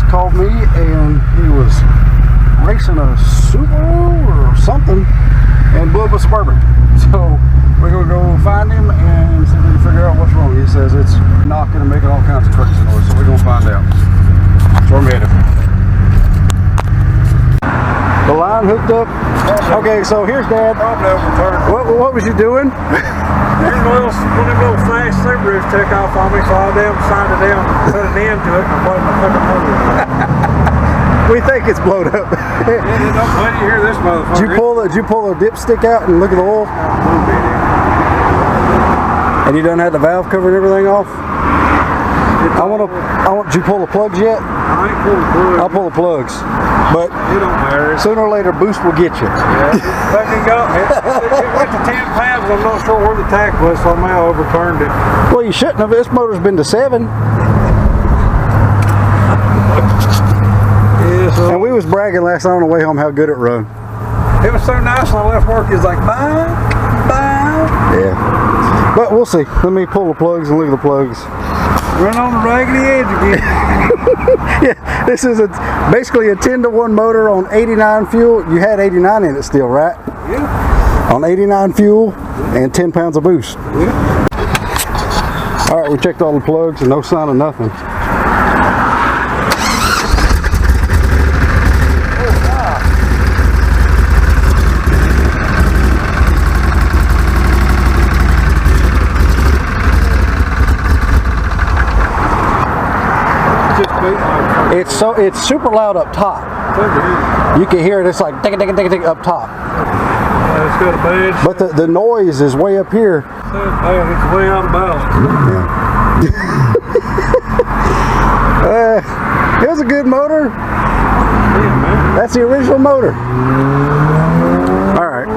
called me and he was racing a Suburban or something and blew up a Suburban. So we're going to go find him and see if we can figure out what's wrong. He says it's knocking and making all kinds of crazy noise, so we're going to find out. That's where I'm headed. The line hooked up. Okay, so here's Dad. What was you doing? One of them little flash Subarus took off on me, so I decided to put an end to it and blow my fucking motor. We think it's blown up. Yeah, don't let you hear this motherfucker. Did you pull a dipstick out and look at the oil? And you done had the valve cover and everything off? Did you pull the plugs yet? I ain't pulled the plugs. I'll pull the plugs. But it don't matter. Sooner or later, Boost will get you. Yeah. Fucking got it. It went to 10 pounds. I'm not sure where the tack was, so I may have overturned it. Well, you shouldn't have. This motor's been to 7. Yeah, so and we was bragging last night on the way home how good it run. It was so nice when I left work. It was like, bye. Yeah. But we'll see. Let me pull the plugs and look at the plugs. Run on the raggedy edge again. Yeah, this is basically a 10-to-1 motor on 89 fuel. You had 89 in it still, right? Yeah. On 89 fuel and 10 pounds of boost. Yeah. All right, we checked all the plugs and no sign of nothing. It's super loud up top. You can hear it. It's like tick tick tick tick up top. It's got a badge. But the noise is way up here. It's way out of bounds. Yeah. It was a good motor. Yeah, man. That's the original motor. All right.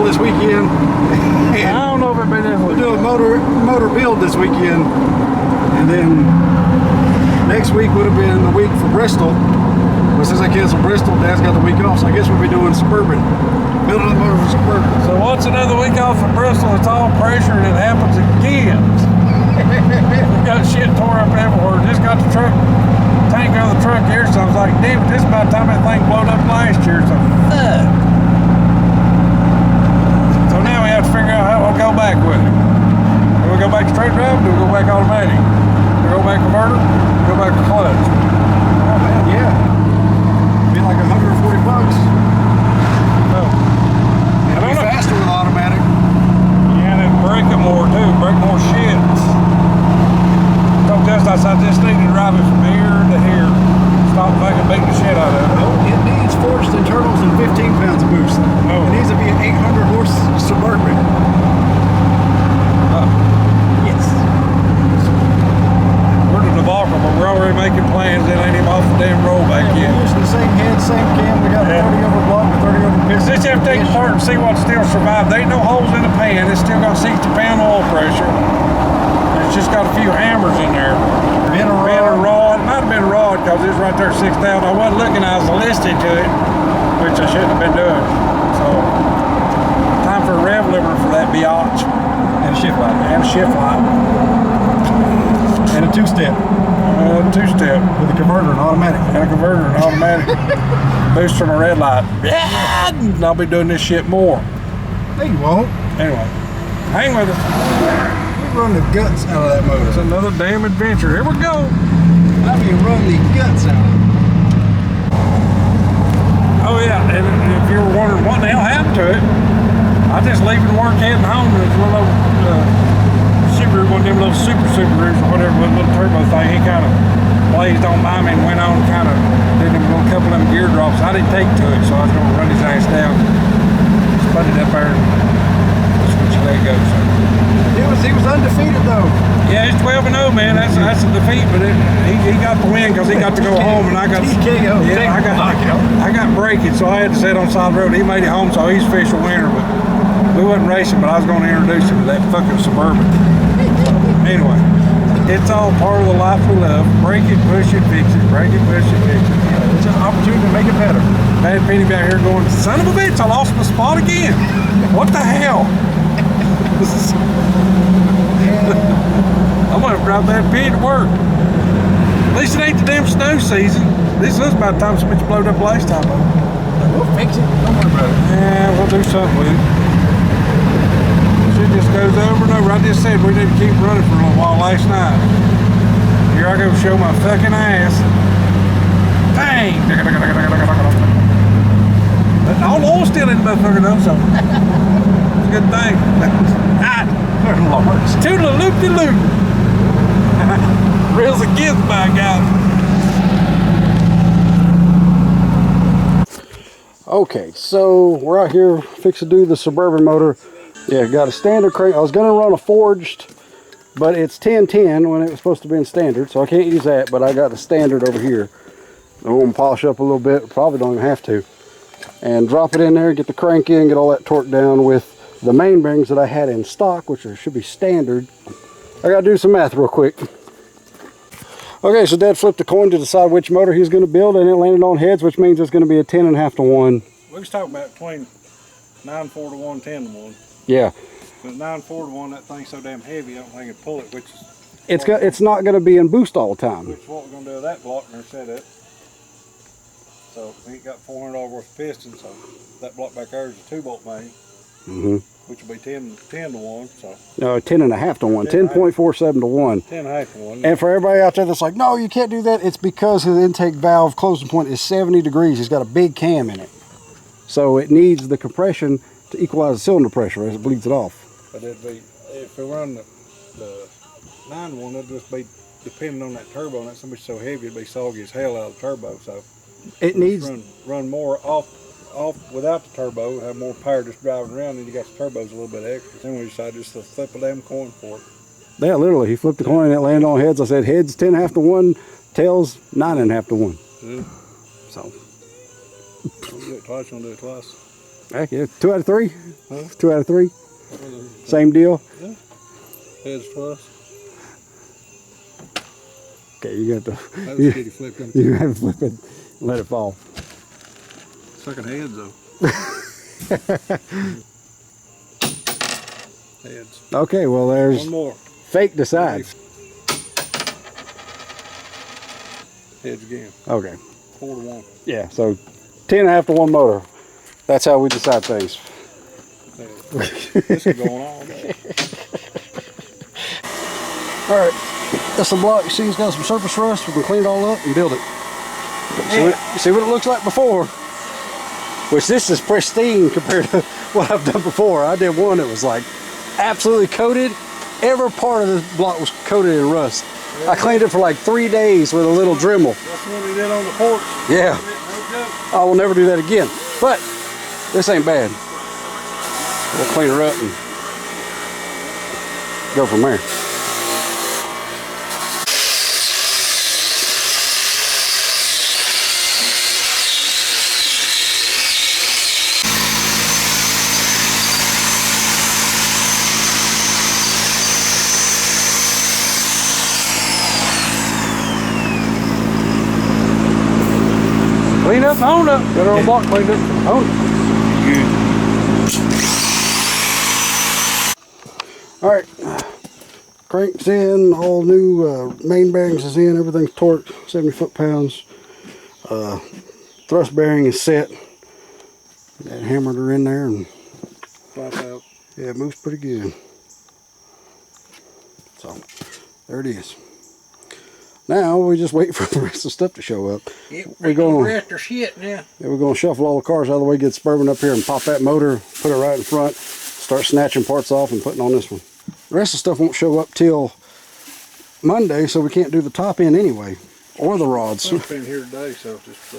This weekend. I don't know if it'll be this we'll do a motor build this weekend, and then next week would have been the week for Bristol, but since I canceled Bristol, Dad's got the week off, so I guess we'll be doing Suburban, building the motor for Suburban. So once another week off from Bristol, it's all pressure and it happens again. We got shit tore up everywhere. Just got the tank out of the truck here, so I was like, damn it, this is about the time that thing blowed up last year, so fuck. So now we have to figure out how we'll go back with it. Do we go back straight drive? Do we go back automatic? Do we go back converter? Do we go back to clutch? Oh man, yeah. Be like $140. Oh. It'll be faster with automatic. Yeah, and it'll brake it more too. Brake more shit. I just need to drive it from here to here. Stop fucking beating the shit out of it. No, it needs forged internals and 15 pounds of boost. Oh. It needs to be an 800 horse Suburban. Yes. We're the debacle, but we're already making plans. It ain't even off the damn road back yet. We're using the same head, same cam. We got 30 over block and 30 over piston. Just have to take it apart and see what still survived. There ain't no holes in the pan. It's still got 60 pound oil pressure. It's just got a few hammers in there. Been a rod. It might have been a rod because it's right there 6,000. I wasn't looking. I was listening to it, which I shouldn't have been doing. So, time for a rev limiter for that biatch. And a shift light. And a shift light. And a two-step. Two-step. With a converter and automatic. And a converter and automatic. Boost from a red light. Yeah! And I'll be doing this shit more. No, you won't. Anyway, hang with us. Run the guts out of that motor. It's another damn adventure. Here we go. I mean, run the guts out of it. Oh yeah, and if you were wondering what the hell happened to it, I just leaving work heading home and it's one of those Subaru, one of them little Subarus or whatever, little turbo thing. He kind of blazed on by me and went on and kind of did a couple of them gear drops. I didn't take to it, so I was going to run his ass down, spun it up there, and switch leg go. So. He was undefeated though. Yeah, it's 12-0, man. That's a defeat, but he got the win because he got to go home, and I got TKO. Yeah, I got braking, so I had to sit on the side of the road. He made it home, so he's official winner. But we wasn't racing, but I was going to introduce him to that fucking Suburban. Anyway, It's all part of the life we love. Break it, push it, fix it. Break it, push it, fix it. Yeah, it's an opportunity to make it better. Bad Penny back here going, son of a bitch, I lost my spot again. What the hell? I'm gonna drive that Penny to work. At least it ain't the damn snow season. This is about the time some bitch blowed up last time. We'll fix it. Don't worry about it. Yeah, we'll do something with it. Shit just goes over and over. I just said we need to keep running for a little while last night. Here I go show my fucking ass. Bang! All the oil's still in the motherfucker though, so it's a good thing. Toodle loop de loop. Reels a gift by God. Okay, so we're out here fixing to do the Suburban motor. Yeah, got a standard crank. I was going to run a forged, but it's 1010 when it was supposed to be in standard, so I can't use that, but I got the standard over here. I'm going to polish up a little bit, probably don't even have to. And drop it in there, get the crank in, get all that torque down with the main bearings that I had in stock, which should be standard. I got to do some math real quick. Okay, so Dad flipped a coin to decide which motor he was going to build, and it landed on heads, which means it's going to be a 10.5 to 1. We was talking about between 9.4 to 1, 10 to 1. Yeah. But 9.4 to 1, that thing's so damn heavy, I don't think it'd pull it, which is... It's not going to be in boost all the time. Which is what we're going to do with that block in our setup. So, we ain't got $400 worth of pistons, so that block back there is a 2-bolt main. Mm-hmm. Which will be 10 to 1, so... No, 10.5 to 1, 10.47 to 1. 10.5 to 1. And for everybody out there that's like, no, you can't do that, it's because his intake valve closing point is 70 degrees. He's got a big cam in it. So it needs the compression to equalize the cylinder pressure as it bleeds it off. But it'd be, if we run the 9-1, it'd just be depending on that turbo, and that's so much so heavy, it'd be soggy as hell out of the turbo. So it needs... Run more off without the turbo, have more power just driving around, and you got the turbos a little bit extra. Then we decided just to flip a damn coin for it. Yeah, literally, he flipped the coin and it landed on heads. I said heads 10.5 to 1, tails 9.5 to 1. Yeah. So. Don't do it twice, don't do it twice. Heck yeah, 2 out of 3? Huh? 2 out of 3? Same deal? Yeah. Heads twice. Okay, you got to. That was a kitty flip. You have to flip it and let it fall. Second heads though. Heads. Okay, well there's one more. Fake decides. Heads again. Okay. 4 to 1. Yeah, so 10.5 to 1 motor. That's how we decide things. This is going on all day. Alright, that's the block. You see it's got some surface rust. We can clean it all up and build it. See what it looks like before. Which this is pristine compared to what I've done before. I did one that was like absolutely coated. Every part of this block was coated in rust. Yeah. I cleaned it for like 3 days with a little Dremel. That's what we did on the porch. Yeah. I will never do that again. But this ain't bad. We'll clean her up and go from there. Clean up and own up. Got our old block cleaned up and own it. Alright, crank's in, all new main bearings is in, everything's torqued, 70 foot-pounds. Thrust bearing is set. That hammered her in there and Out. yeah, it moves pretty good. So, there it is. Now we just wait for the rest of the stuff to show up. We're going rest our shit now. Yeah, we're going to shuffle all the cars out of the way, get Suburban up here and pop that motor, put it right in front, start snatching parts off and putting on this one. The rest of the stuff won't show up till Monday, so we can't do the top end anyway, or the rods. I've been here today, so just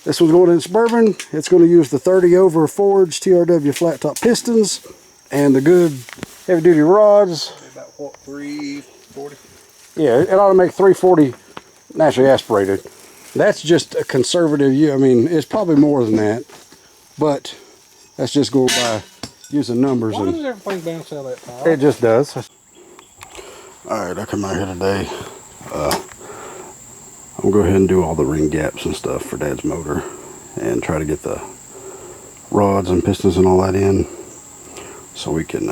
This one's going in Suburban. It's going to use the 30 over forged TRW flat top pistons and the good heavy duty rods. about what, 340? Yeah, it ought to make 340 naturally aspirated. That's just a conservative, I mean, it's probably more than that, but that's just going by using numbers. Why and does everything bounce out that power? it just does. Alright, I come out here today. I'm gonna go ahead and do all the ring gaps and stuff for Dad's motor and try to get the rods and pistons and all that in so we can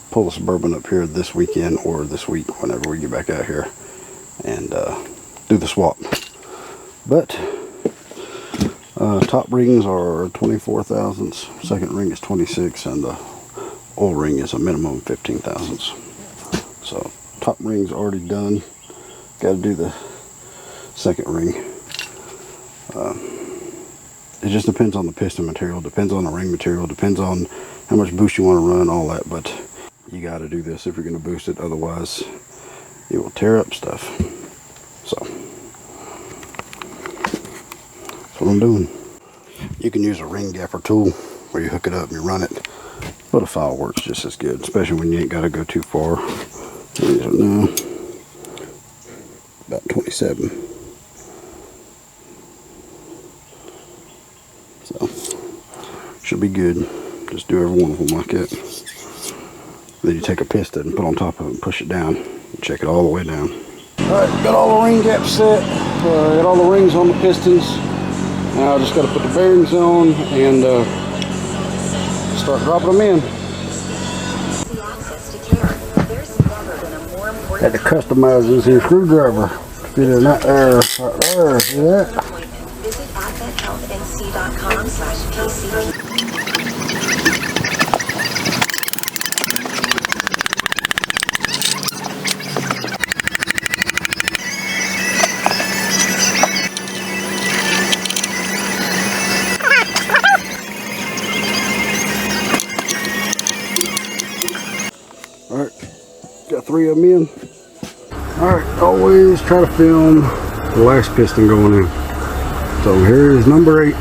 pull the Suburban up here this weekend or this week whenever we get back out here and do the swap. But top rings are 24 thousandths, second ring is 26, and the oil ring is a minimum 15 thousandths. So top ring's already done. Got to do the second ring. It just depends on the piston material, depends on the ring material, depends on how much boost you want to run, all that. But you got to do this if you're going to boost it, otherwise it will tear up stuff. So that's what I'm doing. You can use a ring gapper tool where you hook it up and you run it, but a file works just as good, especially when you ain't got to go too far. These are now about 27. So should be good. Just do every one of them like that. Then you take a piston and put on top of it and push it down and check it all the way down. Alright, got all the ring gaps set. Got all the rings on the pistons. Now I just got to put the bearings on and start dropping them in. Had to customize this here screwdriver to fit in that there, right there. See that? Visit adventhealthnc.com/pc. Alright, got 3 of them in. Alright, always try to film the last piston going in. So here is number 8.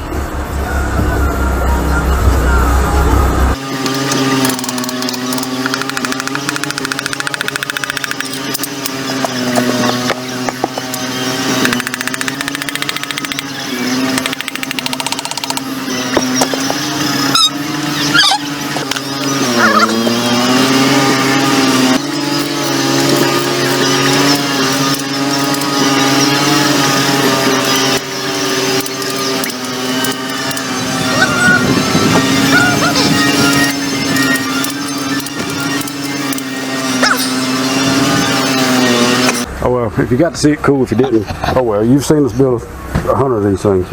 Oh well, if you got to see it, cool. If you didn't, oh well, you've seen us build 100 of these things.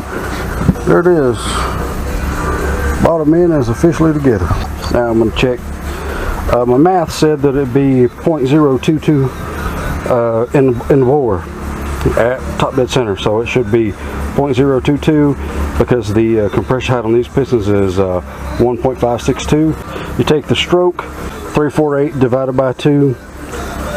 There it is. Bottom end is officially together. Now I'm going to check. My math said that it'd be 0.022 in the bore at top dead center, so it should be 0.022 because the compression height on these pistons is 1.562. You take the stroke 348 divided by 2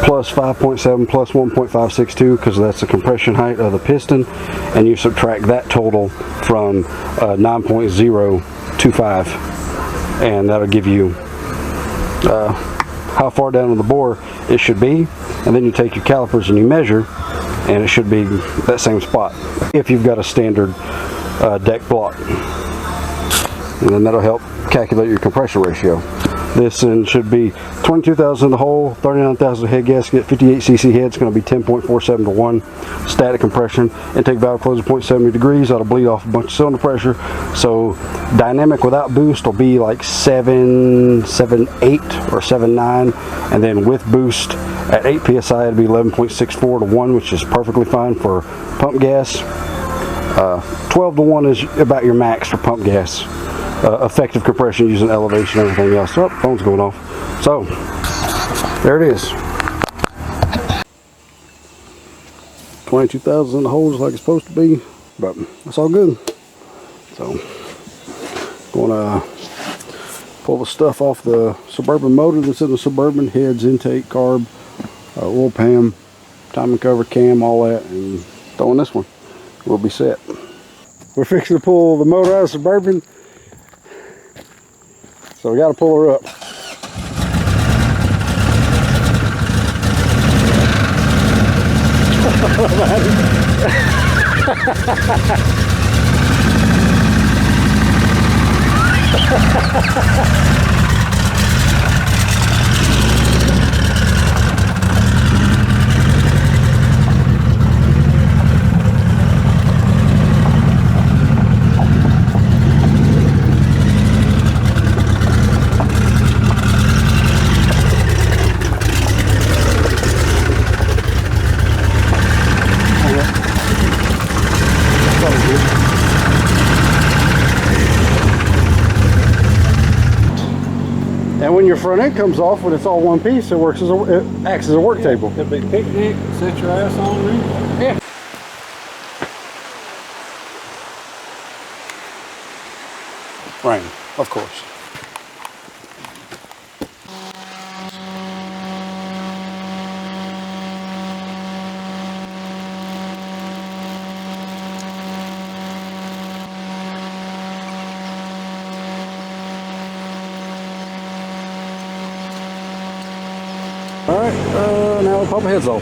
plus 5.7 plus 1.562 because that's the compression height of the piston, and you subtract that total from 9.025, and that'll give you how far down on the bore it should be. And then you take your calipers and you measure, and it should be that same spot if you've got a standard deck block, and then that'll help calculate your compression ratio. This end should be 22,000 the hole, 39,000 head gasket, 58 cc head. It's going to be 10.47 to 1 static compression. Intake valve closure 0.70 degrees. That'll bleed off a bunch of cylinder pressure. So dynamic without boost will be like 7.8 or 7.9, and then with boost at 8 psi it'll be 11.64 to 1, which is perfectly fine for pump gas. 12 to 1 is about your max for pump gas. Effective compression using elevation and everything else. Oh, phone's going off. So there it is. 22,000 in the hole, just like it's supposed to be, but that's all good. So gonna pull the stuff off the Suburban motor that's in the Suburban, heads, intake, carb, oil pan, timing cover, cam, all that, and throw in this one. We'll be set. We're fixing to pull the motor out of the Suburban, so we got to pull her up. when your front end comes off, when it's all one piece, it works as it acts as a work table. It'll be picnic, set your ass on the roof. Yeah. Rain, of course. Alright, now we'll pop the heads off.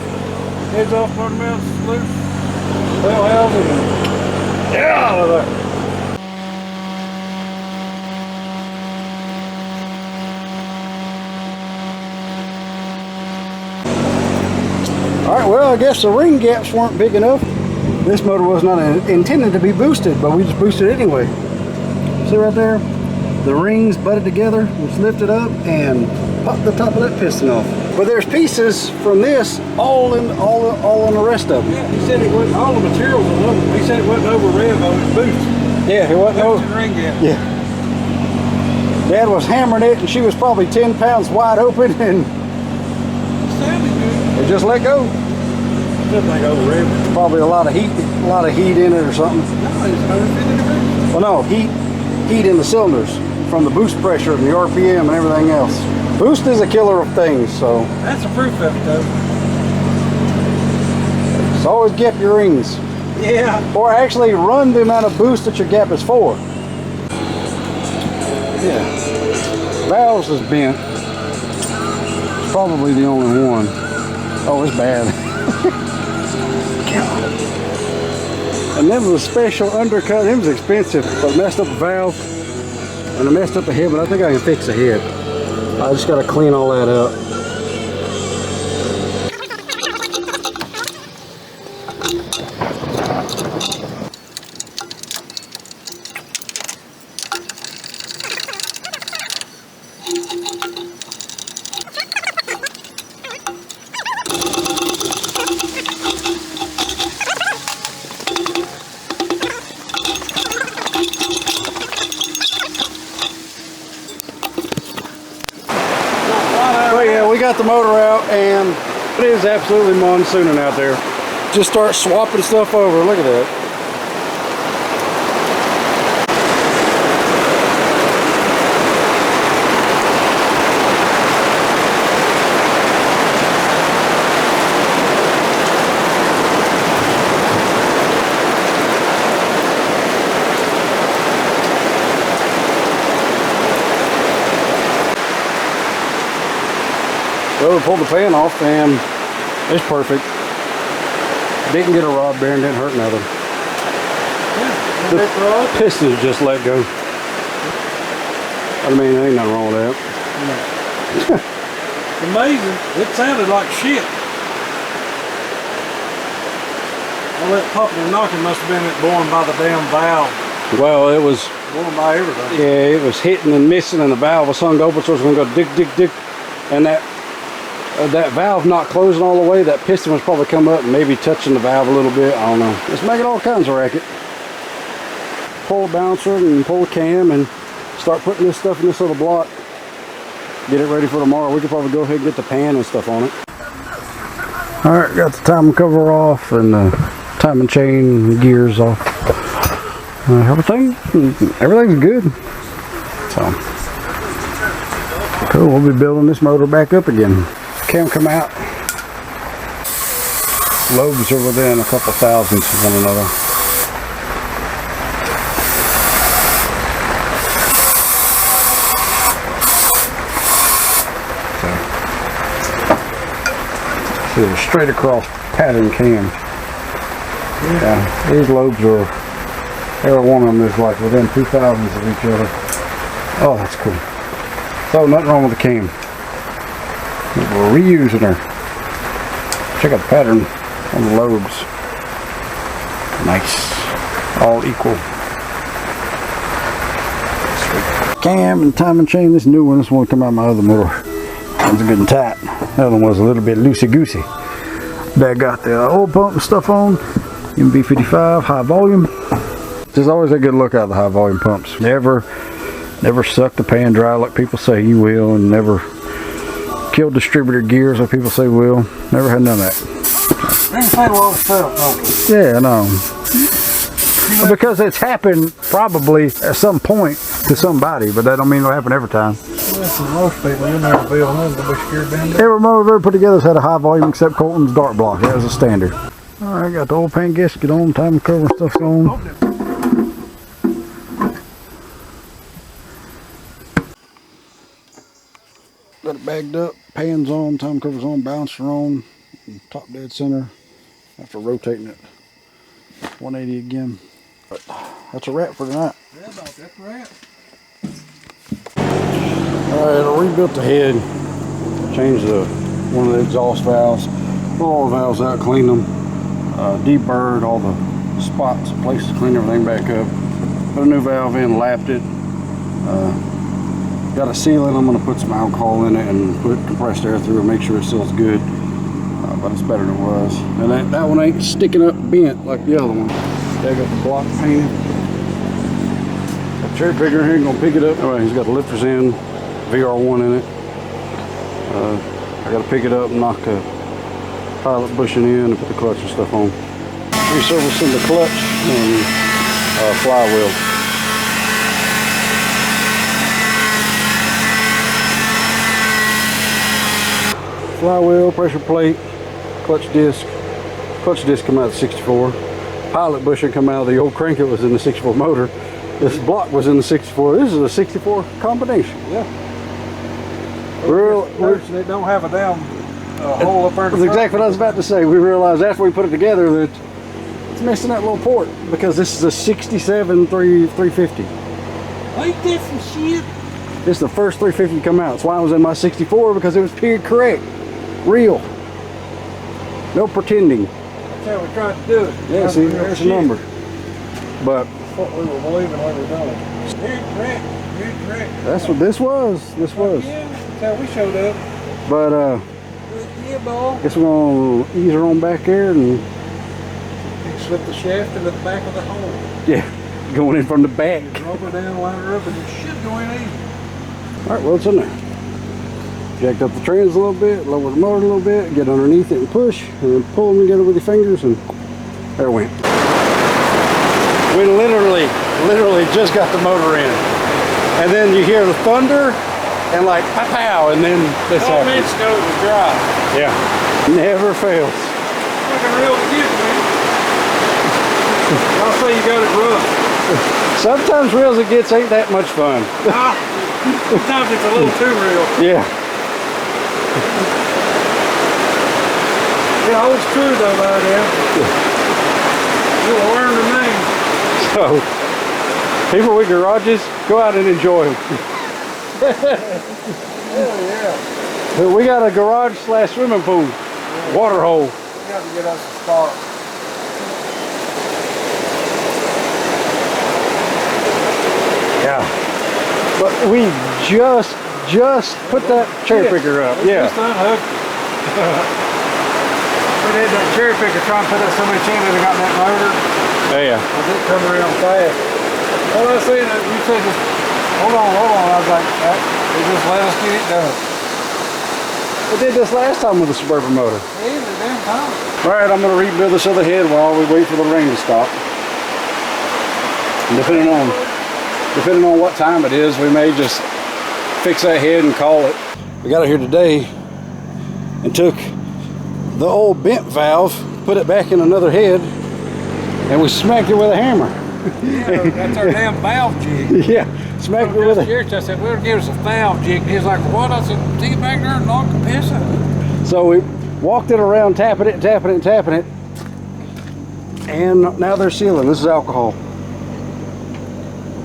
Heads off, motor mounts loose. Bell housing. Yeah, out of there. Alright, well, I guess the ring gaps weren't big enough. This motor was not intended to be boosted, but we just boosted it anyway. See right there? The rings butted together, just lifted up and popped the top of that piston off. But there's pieces from this all on the rest of them. Yeah, he said it wasn't, all the materials are over. He said it wasn't over rev on his boost. Yeah, it wasn't over. Ring gap. Yeah. Dad was hammering it and she was probably 10 pounds wide open and It sounded good. it just let go. Nothing like over rev. Probably a lot of heat in it or something. No, it's 150 degrees. Well, no, heat in the cylinders from the boost pressure and the RPM and everything else. Boost is a killer of things, so That's a proof of it, though. just always gap your rings. Yeah. Or actually run the amount of boost that your gap is for. Yeah. Valves is bent. It's probably the only one. Oh, it's bad. And then was a special undercut. It was expensive, but messed up the valve and I messed up the head, but I think I can fix the head. I just got to clean all that up. But yeah, we got the motor out and it is absolutely monsooning out there. Just start swapping stuff over. Look at that. Well, we pulled the pan off and it's perfect. Didn't get a rod bearing, didn't hurt nothing. The pistons just let go. I mean, there ain't nothing wrong with that. Amazing. It sounded like shit. All that popping and knocking must have been it born by the damn valve. Well, it was Born by everything. yeah, it was hitting and missing, and the valve was hung open, so it was going to go dig, dig, dig, and that valve not closing all the way. That piston was probably come up and maybe touching the valve a little bit. I don't know. It's making all kinds of racket. Pull the bouncer and pull the cam and start putting this stuff in this little block. Get it ready for tomorrow. We could probably go ahead and get the pan and stuff on it. All right, got the timing cover off and the timing chain and gears off. Everything's good. So cool. We'll be building this motor back up again. Cam come out. Lobes are within a couple thousandths of one another. So, see, a straight across pattern cam. Yeah, these lobes are, every one of them is like within 2 thousandths of each other. Oh, that's cool. So nothing wrong with the cam. We're reusing her. Check out the pattern on the lobes. Nice. All equal. Sweet. Cam and timing chain. This new one. This one come out of my other motor. One's good and tight. The other one was a little bit loosey-goosey. That got the oil pump and stuff on. MB55 high volume. There's always a good look out of the high volume pumps. Never Never sucked the pan dry like people say you will, and never killed distributor gears like people say will. Never had none of that. They say a lot of stuff, don't they? Yeah, I know. Because it's happened probably at some point to somebody, but that don't mean it'll happen every time. Listen, most people, you never feel nothing to be scared of. Every motor we've ever put together has had a high volume except Colton's dart block. That was a standard. Alright, got the oil pan gasket on, time cover and stuff on. Got it bagged up, pans on, time covers on, balancer on, top dead center. After rotating it 180 again. But that's a wrap for tonight. Yeah, that's a wrap. Alright, I rebuilt the head, changed one of the exhaust valves, pulled all the valves out, cleaned them, deburred all the spots, places, cleaned everything back up, put a new valve in, lapped it, got a seal in. I'm going to put some alcohol in it and put compressed air through it, make sure it seals good, but it's better than it was. And that one ain't sticking up bent like the other one. I got the block painted. Cherry picker here, gonna pick it up. All right, he's got the lifters in, VR1 in it. I gotta pick it up and knock the pilot bushing in and put the clutch and stuff on. Resurfacing the clutch and flywheel. Flywheel, pressure plate, clutch disc. Clutch disc come out of the 64. Pilot bushing come out of the old crank. It was in the 64 motor. This block was in the 64. This is a 64 combination. Yeah. They don't have a damn hole up there. That's exactly what I was about to say. We realized after we put it together that it's missing that little port because this is a 67 350. Ain't that some shit? This is the first 350 to come out. That's why I was in my 64 because it was period correct. Real. No pretending. That's how we tried to do it. Yeah, see, there's a number. But what we were believing we were doing. Period correct. Period correct. That's what this was. This was. Yeah, that's how we showed up. But Yeah, boy. guess we're gonna ease her on back there and You slip the shaft into the back of the hole. yeah, going in from the back. Rub her down, line her up, and it should go in easy. Alright, well it's in there. Jacked up the trans a little bit, lower the motor a little bit, get underneath it and push, and then pull them together with your fingers, and there it went. We literally just got the motor in. And then you hear the thunder, and like, pow, and then this happens. 12 minutes ago it was dry. Yeah, never fails. Fucking real good, man. I'll say you got it rough. Sometimes reels it gets ain't that much fun. Sometimes it's a little too real. Yeah. It holds true though, by now. You'll learn the name. So, people with garages, go out and enjoy them. Hell yeah. But we got a garage / swimming pool, water hole. We got to get us a spot. Yeah. But we just put that cherry picker up. Yeah. Just unhooked. We did that cherry picker trying to put up so many channels that got that motor. Yeah. I didn't come around fast. Well, I was saying that you said just hold on. I was like, they just let us get it done. We did this last time with the Suburban motor. Yeah, the damn time. Alright, I'm going to rebuild this other head while we wait for the rain to stop. And depending on what time it is, we may just fix that head and call it. We got it here today and took the old bent valve, put it back in another head, and we smacked it with a hammer. Yeah, that's our damn valve jig. Yeah, smacked it with a... I said, well, give us a valve jig. And he's like, what? I said, take it back there and knock the piss out of it. So we walked it around, tapping it, and now they're sealing. This is alcohol.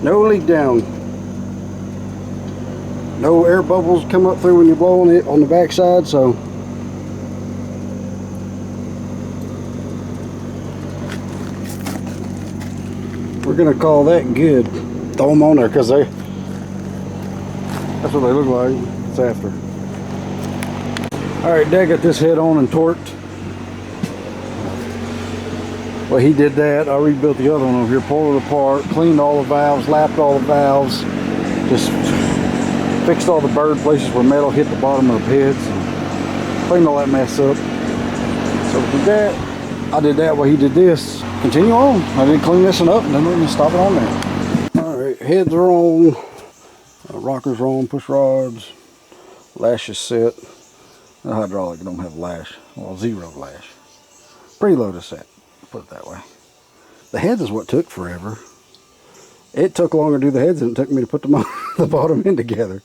No leak down. No air bubbles come up through when you blow on it on the back side, so we're gonna call that good. Throw them on there because that's what they look like. It's after. Alright, Dad got this head on and torqued. Well, he did that. I rebuilt the other one over here, pulled it apart, cleaned all the valves, lapped all the valves, Just fixed all the burred places where metal hit the bottom of the heads and cleaned all that mess up. So we did that. I did that while he did this. Continue on. I did clean this one up and then we just stop it on there. Alright, heads are on. Rockers are on, push rods. Lash is set. The hydraulic don't have lash. Well, 0 lash. Preload is set. Put it that way. The heads is what took forever. It took longer to do the heads than it took me to put the bottom end together.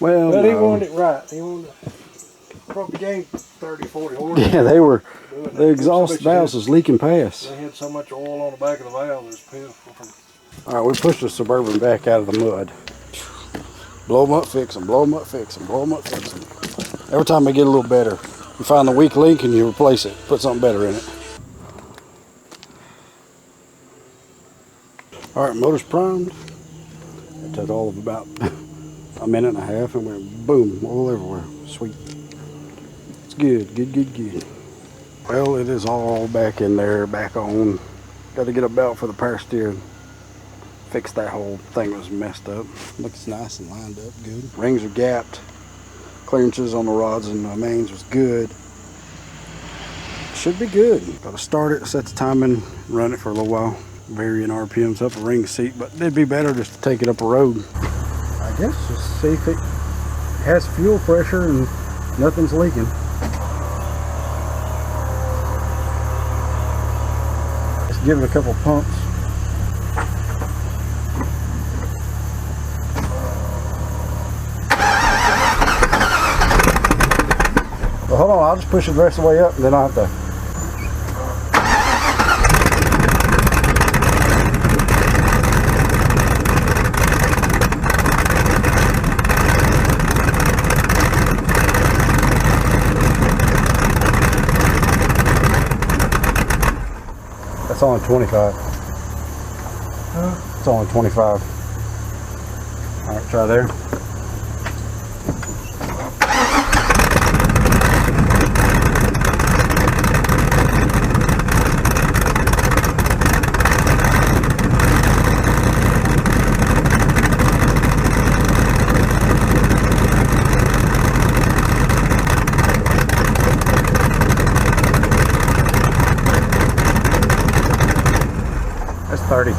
Well, but he no. wanted it right. He wanted probably gave 30, 40 horses. Yeah, the exhaust valves was leaking past. They had so much oil on the back of the valve, it was pitiful. Alright, we pushed the Suburban back out of the mud. Blow them up, fix them, blow them up, fix them, blow them up, fix them. Every time they get a little better, you find the weak link and you replace it. Put something better in it. Alright, motor's primed. It took all of about a minute and a half and went boom, all everywhere. Sweet. It's good, good, good, good. Well, it is all back in there, back on. Got to get a belt for the power steering. Fix that whole thing that was messed up. Looks nice and lined up good. Rings are gapped. Clearances on the rods and the mains was good. Should be good. Got to start it, set the timing, run it for a little while. Varying RPMs up a ring seat, but it'd be better just to take it up a road. I guess just see if it has fuel pressure and nothing's leaking. Just give it a couple pumps. Well, hold on, I'll just push it the rest of the way up and then I'll have to. It's only 25. Huh? It's only 25. Alright, try there. That's 30.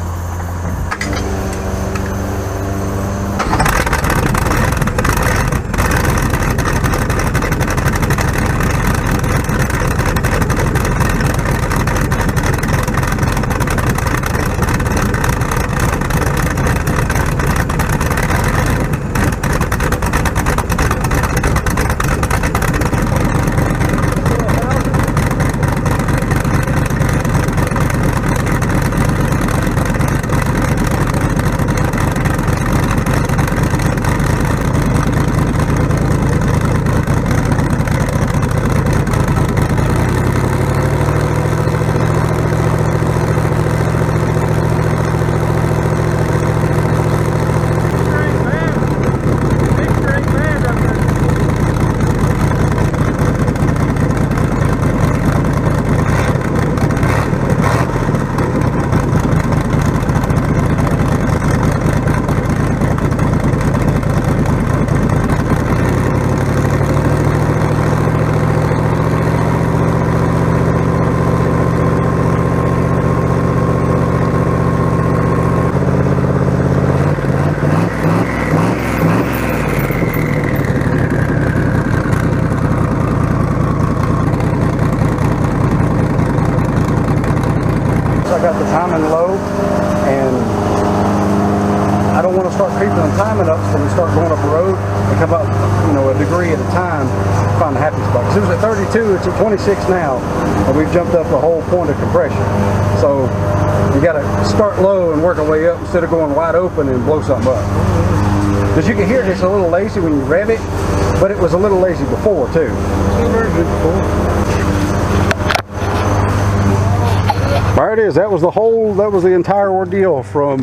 Got the timing low, and I don't want to start creeping the timing up so we start going up the road and come up, you know, a degree at a time, find a happy spot. Because it was at 32, it's at 26 now, and we've jumped up the whole point of compression. So you got to start low and work our way up instead of going wide open and blow something up. Because you can hear it's a little lazy when you rev it, but it was a little lazy before too. There it is. That was the entire ordeal from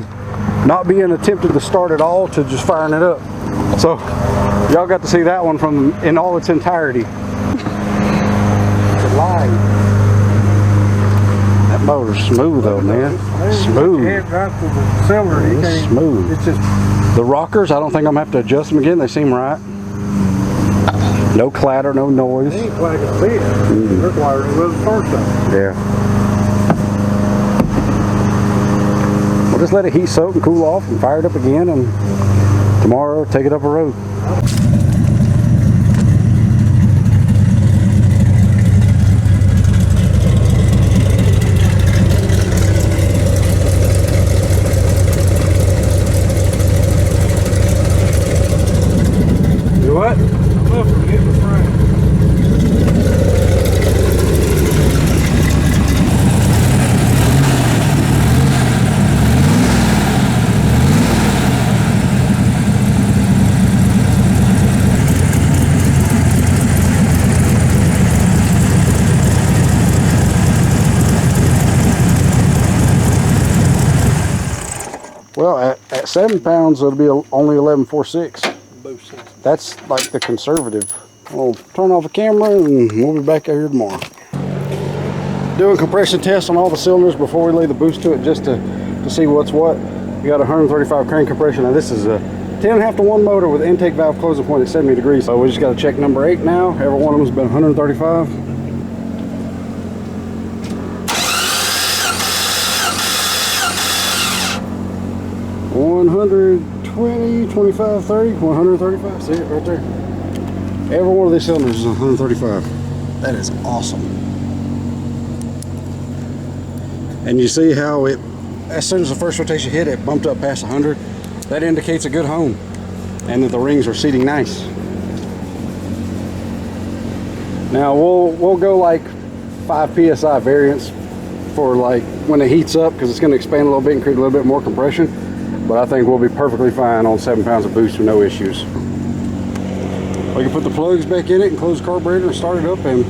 not being attempted to start at all to just firing it up. So y'all got to see that one in all its entirety. It's live. That motor's smooth though, man. Smooth. Head right to the cylinder. It's smooth. It's just The rockers, I don't think I'm gonna have to adjust them again. They seem right. No clatter, no noise. they ain't like a bit. They're wired with the first time. Yeah. We'll just let it heat soak and cool off and fire it up again, and tomorrow take it up a road. You what? Look, we're getting the frame. Well, at 7 pounds, it'll be only 11.46. Boost. That's like the conservative. We'll turn off the camera and we'll be back out here tomorrow. Doing compression tests on all the cylinders before we lay the boost to it, just to see what's what. We got 135 crank compression. Now this is a 10.5 to 1 motor with intake valve closing point at 70 degrees. So we just got to check number 8 now. Every one of them has been 135. 120, 25, 30, 135. See it right there. Every one of these cylinders is 135. That is awesome. And you see how it, as soon as the first rotation hit, it bumped up past 100. That indicates a good home and that the rings are seating nice. Now we'll go like 5 psi variance for like when it heats up, because it's going to expand a little bit and create a little bit more compression. But I think we'll be perfectly fine on 7 pounds of boost with no issues. We can put the plugs back in it and close the carburetor and start it up, and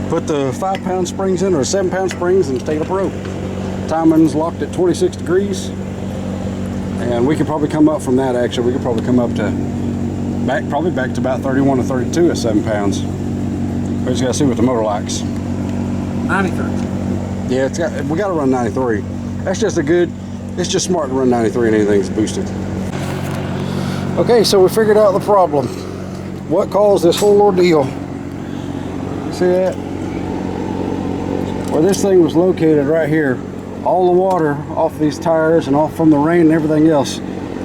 put the 5 pound springs in, or 7 pound springs, and take it up a road. Timing's locked at 26 degrees. And we could probably come up from that, actually. We could probably come up to, probably back to about 31 to 32 at 7 pounds. We just gotta see what the motor likes. 93. Yeah, we gotta run 93. That's just it's just smart to run 93 and anything's boosted. Okay, so we figured out the problem. What caused this whole ordeal? See that? Where this thing was located right here, all the water off these tires and off from the rain and everything else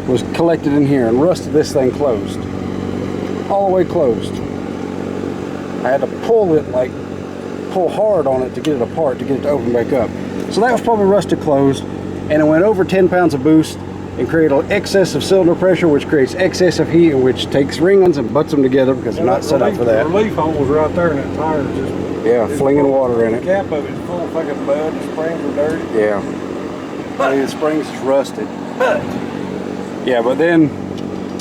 was collected in here and rusted this thing closed. All the way closed. I had to pull hard on it to get it apart, to get it to open back up. So that was probably rusted closed, and it went over 10 pounds of boost and created an excess of cylinder pressure, which creates excess of heat, which takes rings and butts them together because they're not set up for that. The relief hole was right there, and that tire is just... Yeah, flinging water in it. The cap of it's full of fucking mud, the springs are dirty. Yeah. The springs is rusted. Yeah, but then,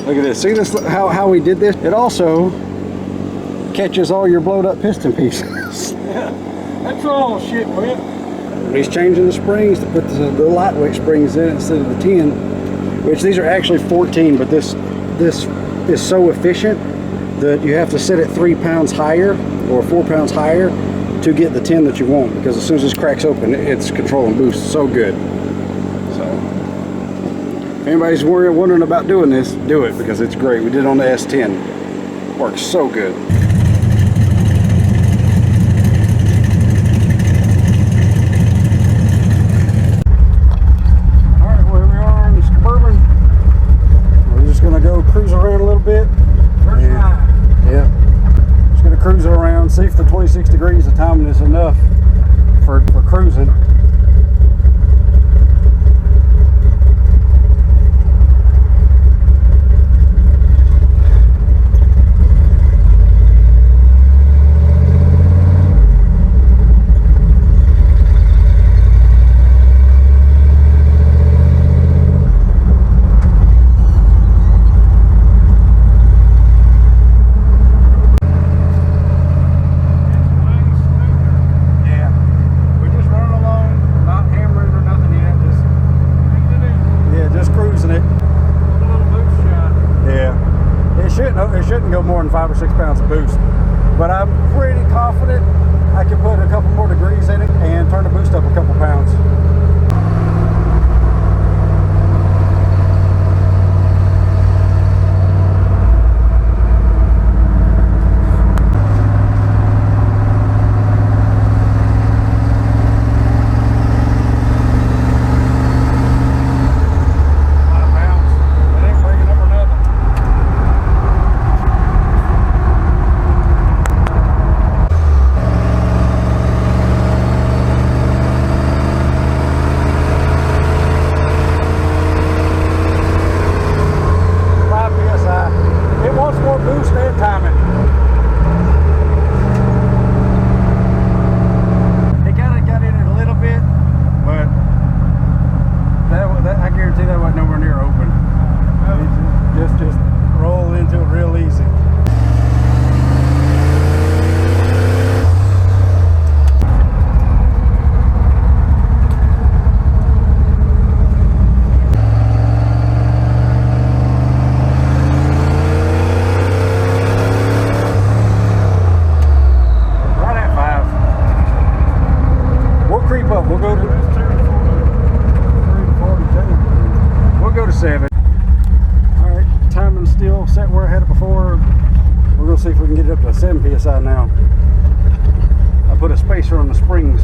look at this. See this, how we did this? It also catches all your blowed up piston pieces. Yeah, that's all shit, man. He's changing the springs to put the lightweight springs in instead of the 10, which these are actually 14, but this is so efficient that you have to set it 3 pounds higher or 4 pounds higher to get the 10 that you want, because as soon as this cracks open, it's controlling boost so good. So if anybody's wondering about doing this, do it, because it's great. We did it on the S10. Works so good. Alright, well, here we are on the Suburban. We're just gonna go cruise around a little bit. Yeah. Just gonna cruise it around, see if the 26 degrees of timing is enough for cruising. It shouldn't go more than 5 or 6 pounds of boost, but I'm pretty confident I can put a couple more degrees in it and turn the boost up a couple pounds. 97 psi now. I put a spacer on the springs